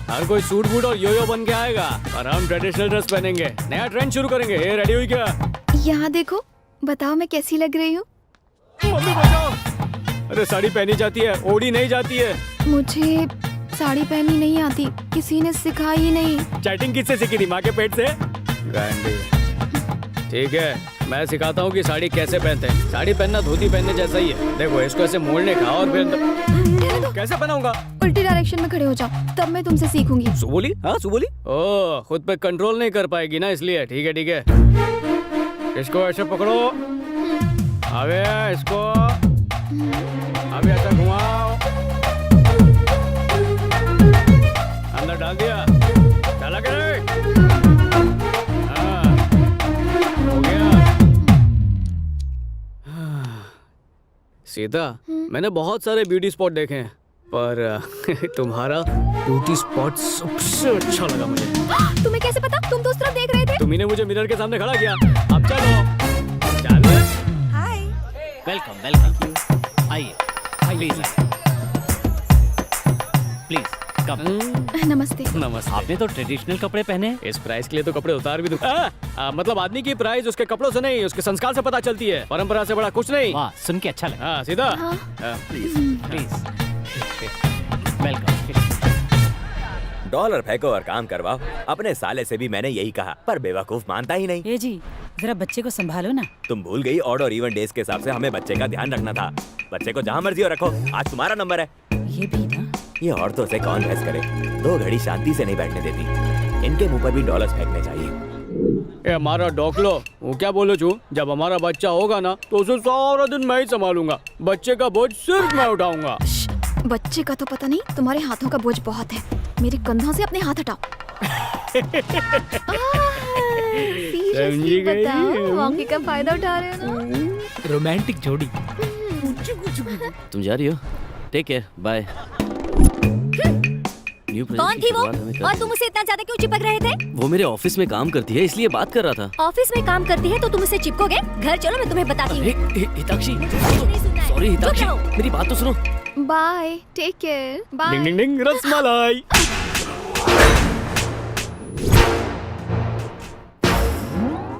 हर कोई suit boot और योयो बन के आएगा और हम ट्रेडिशनल ड्रेस पहनेंगे, नया ट्रेंड शुरू करेंगे। ये रेडी हुई क्या? यहाँ देखो, बताओ मैं कैसी लग रही हूँ? मम्मी बचाओ। अरे साड़ी पहनी जाती है, ओढ़ी नहीं जाती है। मुझे साड़ी पहननी नहीं आती, किसी ने सिखाई ही नहीं। चैटिंग किससे सीखी थी? माँ के पेट से? गांडी। ठीक है, मैं सिखाता हूँ कि साड़ी कैसे पहनते हैं। साड़ी पहनना धोती पहनने जैसा ही है। देखो इसको ऐसे मोड़ने का और फिर कैसे पहनाऊंगा? उल्टी डायरेक्शन में खड़े हो जाओ, तब मैं तुमसे सीखूंगी। सुबोली? हाँ सुबोली। ओह, खुद पे कंट्रोल नहीं कर पाएगी ना, इसलिए। ठीक है ठीक है, इसको ऐसे पकड़ो, आगे इसको, अभी ऐसा घुमाओ, अंदर डाल दिया, डाला क्या रे? हाँ, हो गया। सीता, मैंने बहुत सारे ब्यूटी स्पॉट देखे हैं, पर तुम्हारा ब्यूटी स्पॉट सबसे अच्छा लगा मुझे। तुम्हें कैसे पता? तुम तो उस तरफ देख रहे थे। तुम्ही ने मुझे मिरर के सामने खड़ा किया। अब चलो, चलो। हाय। वेलकम वेलकम, आइए प्लीज प्लीज कम। नमस्ते। नमस्ते। आपने तो ट्रेडिशनल कपड़े पहने हैं। इस प्राइस के लिए तो कपड़े उतार भी दूं। मतलब आदमी की प्राइस उसके कपड़ों से नहीं, उसके संस्कार से पता चलती है। परंपरा से बड़ा कुछ नहीं। वाह, सुन के अच्छा लगा। हाँ सीधा। Please welcome. डॉलर फेंको और काम करवाओ। अपने साले से भी मैंने यही कहा, पर बेवकूफ मानता ही नहीं। ये जी, जरा बच्चे को संभालो ना। तुम भूल गई, ऑड और इवन डेज के हिसाब से हमें बच्चे का ध्यान रखना था। बच्चे को जहाँ मर्जी हो रखो, आज तुम्हारा नंबर है। ये भी ना। ये औरतों से कौन बहस करे, 2 घड़ी शांति से नहीं बैठने देती। इनके मुंह पर भी डॉलर्स फेंकने चाहिए। ये हमारा डॉकलो, वो क्या बोलो छू, जब हमारा बच्चा होगा ना तो उसे सारा दिन मैं ही संभालूंगा। बच्चे का बोझ सिर्फ मैं उठाऊंगा। बच्चे का तो पता नहीं, तुम्हारे हाथों का बोझ बहुत है। मेरे कंधों से अपने हाथ हटाओ। समझी गई? बताओ, मौके का फायदा उठा रहे हो ना? रोमांटिक जोड़ी। तुम जा रही हो? Take care, bye. कौन थी वो? और तुम उसे इतना ज्यादा क्यों चिपक रहे थे? वो मेरे ऑफिस में काम करती है, इसलिए बात कर रहा था। ऑफिस में काम करती है तो तुम उसे चिपकोगे? घर चलो, मैं तुम्हें बताती हूँ। हिताक्षी, नहीं सुनना है। सॉरी हिताक्षी, चुप रहो। मेरी बात तो सुनो। Bye, take care, bye. Ding ding ding, rasmalai.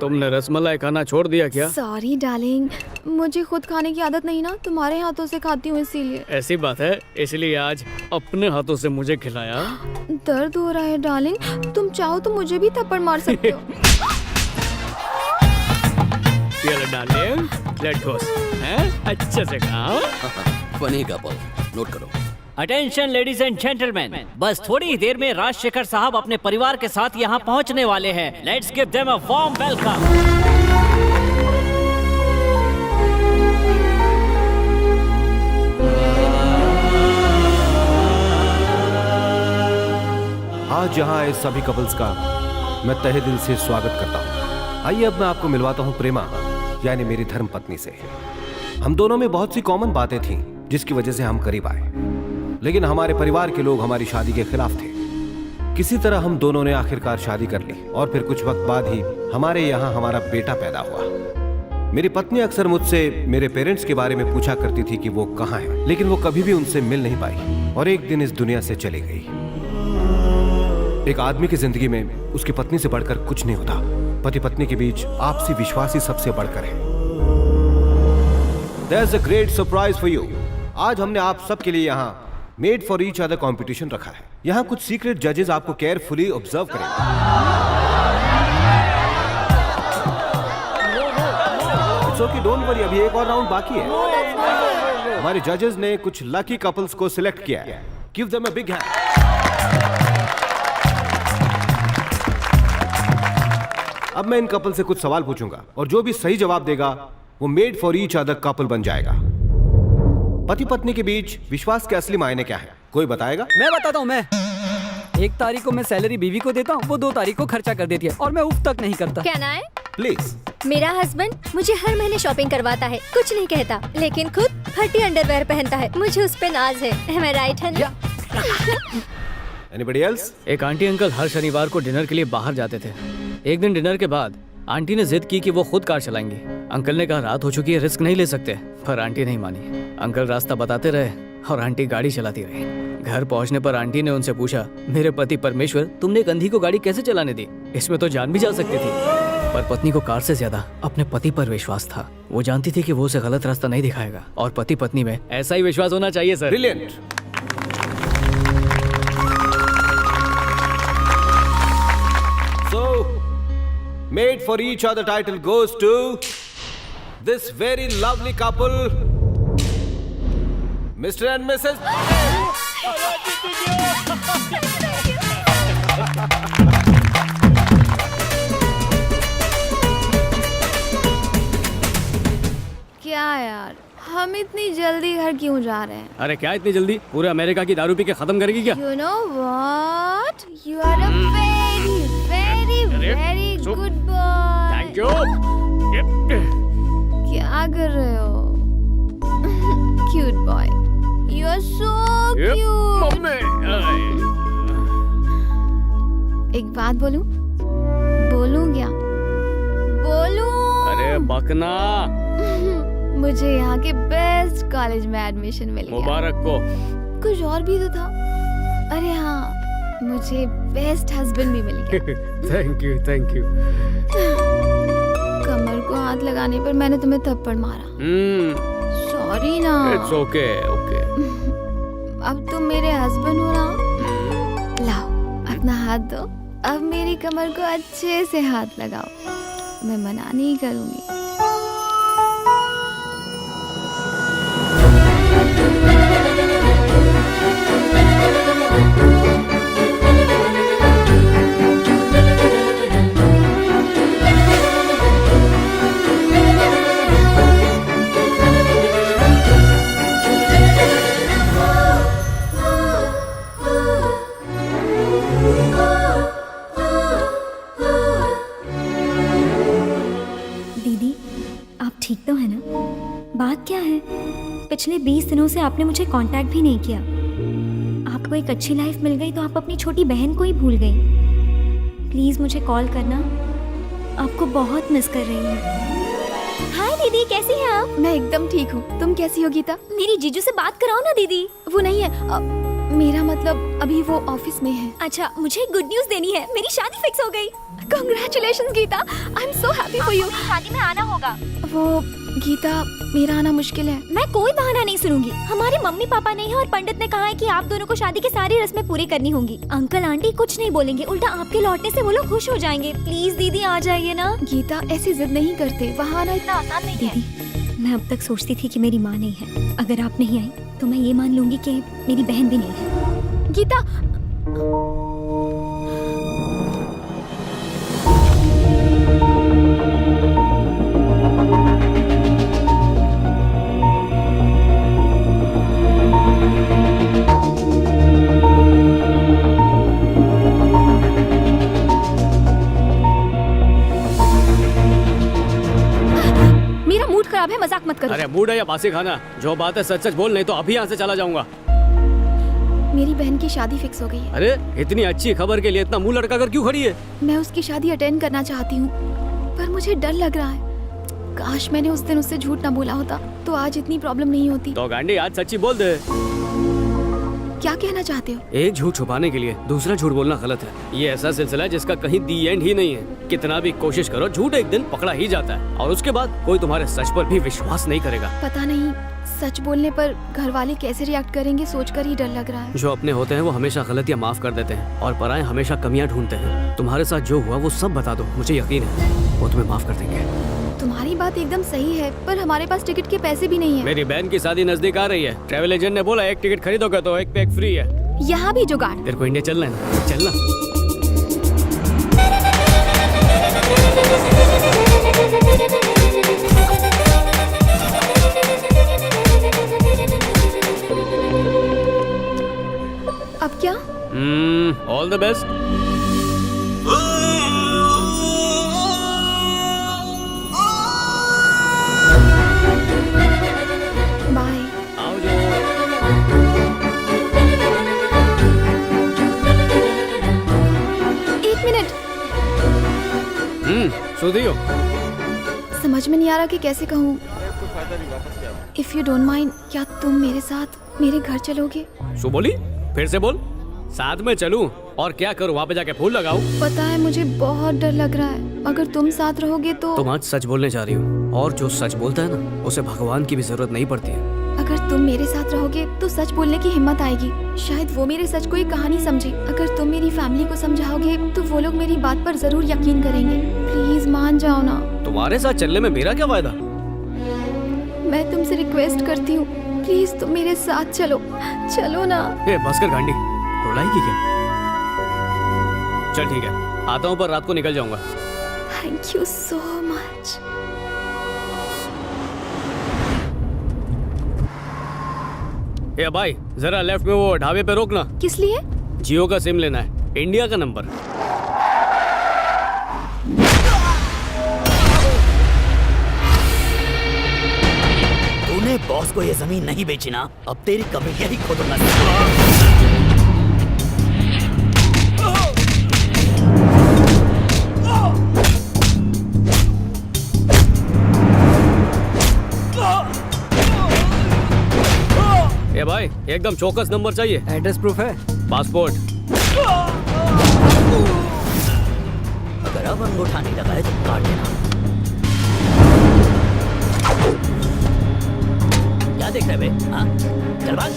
तुमने रसमलाई खाना छोड़ दिया क्या? सॉरी डार्लिंग, मुझे खुद खाने की आदत नहीं ना, तुम्हारे हाथों से खाती हूँ इसीलिए। ऐसी बात है, इसलिए आज अपने हाथों से मुझे खिलाया। दर्द हो रहा है डार्लिंग, तुम चाहो तो मुझे भी थप्पड़ मार सकते हो। चलो डार्लिंग, लेट्स गो। हैं? अच्छे से खाओ। फनी कपल, नोट करो। अटेंशन लेडीज एंड जेंटलमैन, बस थोड़ी ही देर में राजशेखर साहब अपने परिवार के साथ यहाँ पहुँचने वाले हैं। Let's give them a warm welcome. आज यहाँ आए सभी कपल्स का मैं तहे दिल से स्वागत करता हूँ। आइए अब मैं आपको मिलवाता हूँ प्रेमा, यानी मेरी धर्म पत्नी से। हम दोनों में बहुत सी कॉमन बातें थीं, जिसकी वजह से हम करीब आए, लेकिन हमारे परिवार के लोग हमारी शादी के खिलाफ थे। किसी तरह हम दोनों ने आखिरकार शादी कर ली और फिर कुछ वक्त बाद ही हमारे यहाँ हमारा बेटा पैदा हुआ। मेरी पत्नी अक्सर मुझसे मेरे पेरेंट्स के बारे में पूछा करती थी कि वो कहाँ हैं, लेकिन वो कभी भी उनसे मिल नहीं पाई और एक दिन इस दुनिया से चली गई। एक आदमी की जिंदगी में उसकी पत्नी से बढ़कर कुछ नहीं होता। पति पत्नी के बीच आपसी विश्वास ही सबसे बढ़कर है। There's a great surprise for you. आज हमने आप सबके लिए यहाँ made for each other competition रखा है। यहाँ कुछ सीक्रेट जजेस आपको केयरफुली ऑब्जर्व करेंगे। It's okay, don't worry, अभी एक और राउंड बाकी है। हमारे जजेस ने कुछ लकी कपल्स को सिलेक्ट किया है। Give them a big hand. अब मैं इन कपल से कुछ सवाल पूछूंगा और जो भी सही जवाब देगा वो made for each other couple बन जाएगा। पति पत्नी के बीच विश्वास के असली मायने क्या है, कोई बताएगा? मैं बताता हूँ। मैं 1 तारीख को मैं सैलरी बीवी को देता हूँ, वो 2 तारीख को खर्चा कर देती है और मैं उफ तक नहीं करता। कहना है प्लीज। मेरा हस्बैंड मुझे हर महीने शॉपिंग करवाता है, कुछ नहीं कहता, लेकिन खुद फटी अंडरवेयर पहनता है। मुझे उस पे नाज है। Am I right, honey? Anybody else? एक आंटी अंकल हर शनिवार को डिनर के लिए बाहर जाते थे। एक दिन डिनर के बाद आंटी ने जिद की कि वो खुद कार चलाएंगी। अंकल ने कहा रात हो चुकी है, रिस्क नहीं ले सकते, पर आंटी नहीं मानी। अंकल रास्ता बताते रहे और आंटी गाड़ी चलाती रही। घर पहुंचने पर आंटी ने उनसे पूछा, मेरे पति परमेश्वर, तुमने एक अंधी को गाड़ी कैसे चलाने दी? इसमें तो जान भी जा सकती थी। पर पत्नी को कार से ज्यादा अपने पति पर विश्वास था। वो जानती थी कि वो उसे गलत रास्ता नहीं दिखाएगा और पति पत्नी में ऐसा ही विश्वास होना चाहिए sir. Brilliant. So, made for each other title goes to this very lovely couple, Mr. and Mrs. क्या यार, हम इतनी जल्दी घर क्यों जा रहे हैं? अरे क्या इतनी जल्दी? पूरे अमेरिका की दारू पी के खत्म करेगी क्या? You know what? You are a very, very, very good boy. Thank you. क्या कर रहे हो? Cute boy. You are so cute. एक बात बोलूं? बोलूं क्या? बोलूं? अरे बकना। मुझे यहाँ के बेस्ट कॉलेज में एडमिशन मिल गया। मुबारक को। कुछ और भी तो था। अरे हाँ, मुझे बेस्ट हस्बैंड भी मिल गया। Thank you, thank you. कमर को हाथ लगाने पर मैंने तुम्हें थप्पड़ मारा। सॉरी ना। It's okay, okay. अब तुम मेरे हस्बैंड हो ना? लाओ अपना हाथ दो। अब मेरी कमर को अच्छे से हाथ लगाओ। मैं मना नहीं करूँगी। दीदी, आप ठीक तो है ना? बात क्या है? पिछले 20 दिनों से आपने मुझे कांटेक्ट भी नहीं किया। आपको एक अच्छी लाइफ मिल गई तो आप अपनी छोटी बहन को ही भूल गई। प्लीज मुझे कॉल करना, आपको बहुत मिस कर रही हूँ। हाय दीदी, कैसी हैं आप? मैं एकदम ठीक हूँ। तुम कैसी हो गीता? मेरी जीजू से बात कराओ ना दीदी। वो नहीं है, मेरा मतलब अभी वो ऑफिस में है। अच्छा, मुझे गुड न्यूज देनी है, मेरी शादी फिक्स हो गई। Congratulations Geeta, I am so happy for you. शादी में आना होगा। वो गीता, मेरा आना मुश्किल है। मैं कोई बहाना नहीं सुनूंगी। हमारे मम्मी पापा नहीं है और पंडित ने कहा है कि आप दोनों को शादी की सारी रस्में पूरी करनी होंगी। अंकल आंटी कुछ नहीं बोलेंगे, उल्टा आपके लौटने से वो लोग खुश हो जाएंगे। प्लीज दीदी आ जाइए ना। गीता ऐसी जिद नहीं करते, वहाँ आना इतना आसान नहीं है। दीदी, मैं अब तक सोचती थी कि मेरी माँ नहीं है। अगर आप नहीं आई तो मैं ये मान लूंगी कि मेरी बहन भी नहीं है। गीता, मेरा मूड खराब है, मजाक मत करो। अरे मूड है या बासी खाना? जो बात है सच सच बोल, नहीं तो अभी यहाँ से चला जाऊंगा। मेरी बहन की शादी फिक्स हो गई है। अरे इतनी अच्छी खबर के लिए इतना मुंह लटका कर क्यों खड़ी है? मैं उसकी शादी अटेंड करना चाहती हूँ, पर मुझे डर लग रहा है। काश मैंने उस दिन उससे झूठ ना बोला होता तो आज इतनी प्रॉब्लम नहीं होती। तो गांडी आज सच्ची बोल दे। क्या कहना चाहते हो? एक झूठ छुपाने के लिए दूसरा झूठ बोलना गलत है। ये ऐसा सिलसिला है जिसका कहीं दी एंड ही नहीं है। कितना भी कोशिश करो, झूठ एक दिन पकड़ा ही जाता है और उसके बाद कोई तुम्हारे सच पर भी विश्वास नहीं करेगा। पता नहीं सच बोलने पर घर वाले कैसे रिएक्ट करेंगे, सोचकर ही डर लग रहा है। जो अपने होते हैं वो हमेशा गलतियाँ माफ कर देते हैं और पराये हमेशा कमियां ढूंढते हैं। तुम्हारे साथ जो हुआ वो सब बता दो, मुझे यकीन है वो तुम्हें माफ कर देंगे। तुम्हारी बात एकदम सही है, पर हमारे पास टिकट के पैसे भी नहीं है। मेरी बहन की शादी नजदीक आ रही है। ट्रैवल एजेंट ने बोला एक टिकट खरीदोगे तो एक पे एक फ्री है। यहाँ भी जुगाड़। तेरे को इंडिया चलना है ना? चलना। अब क्या? All the best. बाय। आओ जो। एक मिनट। सुधी हो? समझ में नहीं आ रहा कि कैसे कहूँ। इफ यू डोंट माइंड, क्या तुम मेरे साथ मेरे घर चलोगे? सो बोली फिर से बोल। साथ में चलूं और क्या करूं? वहाँ पे जाके फूल लगाऊं? पता है मुझे बहुत डर लग रहा है, अगर तुम साथ रहोगे तो। तुम आज सच बोलने जा रही हो, और जो सच बोलता है ना उसे भगवान की भी जरूरत नहीं पड़ती है। अगर तुम मेरे साथ रहोगे तो सच बोलने की हिम्मत आएगी। शायद वो मेरे सच को एक कहानी समझे। अगर तुम मेरी फैमिली को समझाओगे तो वो लोग मेरी बात पर जरूर यकीन करेंगे। प्लीज मान जाओ ना। तुम्हारे साथ चलने में मेरा क्या फायदा? मैं तुमसे रिक्वेस्ट करती हूँ, प्लीज तुम मेरे साथ चलो, चलो ना। ए बस कर गांडी, रुलाएगी क्या? चल ठीक है, आता हूँ पर रात को निकल जाऊंगा। Thank you so much. ए भाई जरा लेफ्ट में वो ढाबे पे रोकना। किस लिए? जियो का सिम लेना है, इंडिया का नंबर। तूने बॉस को ये जमीन नहीं बेची ना, अब तेरी कब्र यही खोदूंगा। ए भाई एकदम चौकस नंबर चाहिए। एड्रेस प्रूफ है? पासपोर्ट। अगर अब अंगूठा नहीं लगाए तो काट देना। क्या देख रहे बे? हाँ? चल भाग।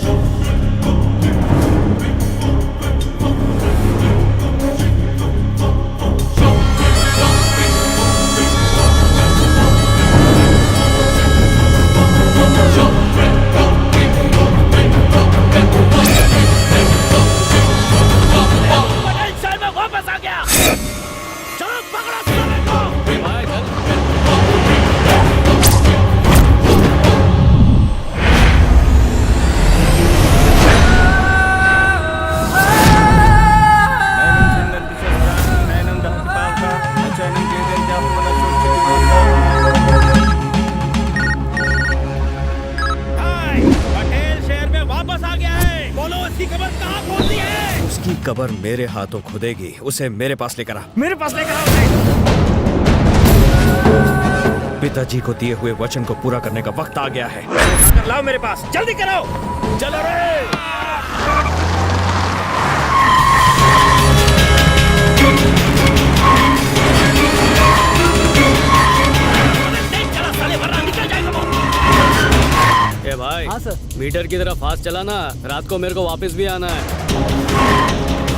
उसकी कब्र मेरे हाथों खुदेगी। उसे मेरे पास लेकर आ। मेरे पास लेकर आ। पिताजी को दिए हुए वचन को पूरा करने का वक्त आ गया है। लाओ मेरे पास, जल्दी कराओ। चलो रे। ए भाई। हाँ सर। मीटर की तरफ फास्ट चलाना, रात को मेरे को वापस भी आना है।